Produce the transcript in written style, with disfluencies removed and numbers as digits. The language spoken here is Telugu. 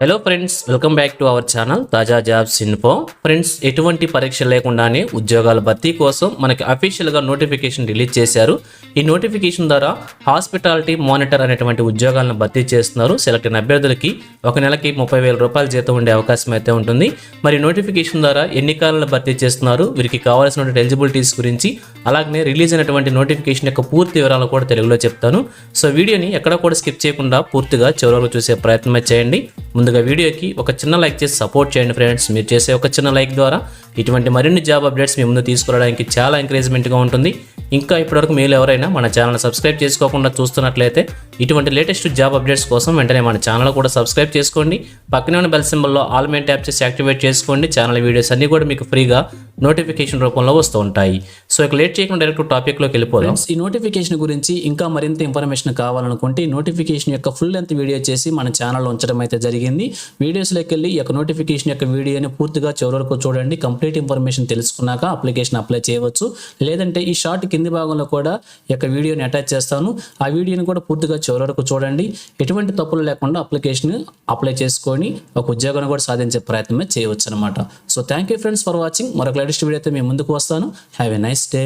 Hello friends, welcome back to our channel తాజా జాబ్స్ ఇన్ఫో. ఫ్రెండ్స్, ఎటువంటి పరీక్ష లేకుండానే ఉద్యోగాల భర్తీ కోసం మనకి అఫీషియల్గా నోటిఫికేషన్ రిలీజ్ చేశారు. ఈ నోటిఫికేషన్ ద్వారా హాస్పిటాలిటీ మానిటర్ అనేటువంటి ఉద్యోగాలను భర్తీ చేస్తున్నారు. సెలెక్ట్ అయిన అభ్యర్థులకి ఒక నెలకి 30,000 రూపాయల జీతం ఉండే అవకాశం అయితే ఉంటుంది. మరి నోటిఫికేషన్ ద్వారా ఎన్ని కాలాలను భర్తీ చేస్తున్నారు, వీరికి కావాల్సినటువంటి ఎలిజిబిలిటీస్ గురించి, అలాగే రిలీజ్ అయినటువంటి నోటిఫికేషన్ యొక్క పూర్తి వివరాలు కూడా తెలుగులో చెప్తాను. సో వీడియోని ఎక్కడ కూడా స్కిప్ చేయకుండా పూర్తిగా చివరకు చూసే ప్రయత్నమే చేయండి. ముందుగా వీడియోకి ఒక చిన్న లైక్ చేసి సపోర్ట్ చేయండి ఫ్రెండ్స్. మీరు చేసే ఒక చిన్న లైక్ ద్వారా ఇటువంటి మరిన్ని జాబ్ అప్డేట్స్ మీ ముందు తీసుకురావడానికి చాలా ఎంకరేజ్మెంట్గా ఉంటుంది. ఇంకా ఇప్పటివరకు మీరు ఎవరైనా మన ఛానల్ సబ్స్క్రైబ్ చేసుకోకుండా చూస్తున్నట్లయితే ఇటువంటి లేటెస్ట్ జాబ్ అప్డేట్స్ కోసం వెంటనే మన ఛానల్ కూడా సబ్స్క్రైబ్ చేసుకోండి. పక్కనే ఉన్న బెల్ సింబల్లో ఆల్ మెయిన్ ట్యాప్ చేసి యాక్టివేట్ చేసుకోండి. ఛానల్ వీడియోస్ అన్ని కూడా మీకు ఫ్రీగా నోటిఫికేషన్ రూపంలో వస్తూ ఉంటాయి. సో ఇక లేట్ చేయకుండా డైరెక్ట్ టాపిక్లోకి వెళ్ళిపోదాం. ఈ నోటిఫికేషన్ గురించి ఇంకా మరింత ఇన్ఫర్మేషన్ కావాలనుకుంటే ఈ నోటిఫికేషన్ యొక్క ఫుల్ లెంత్ వీడియో చేసి మన ఛానల్లో ఉంచడం అయితే జరిగింది. వీడియోస్లోకి వెళ్ళి ఈ యొక్క నోటిఫికేషన్ యొక్క వీడియోని పూర్తిగా చివరి వరకు చూడండి. కంప్లీట్ ఇన్ఫర్మేషన్ తెలుసుకున్నాక అప్లికేషన్ అప్లై చేయవచ్చు. లేదంటే ఈ షార్ట్ కింది భాగంలో కూడా ఈ యొక్క వీడియోని అటాచ్ చేస్తాను. ఆ వీడియోని కూడా పూర్తిగా చివరి వరకు చూడండి. ఎటువంటి తప్పులు లేకుండా అప్లికేషన్ అప్లై చేసుకొని ఒక ఉద్యోగాన్ని కూడా సాధించే ప్రయత్నమే చేయవచ్చు అనమాట. So thank you friends for watching. మరొక లేటెస్ట్ వీడియోతో మేము ముందుకు వస్తాను. Have a nice day.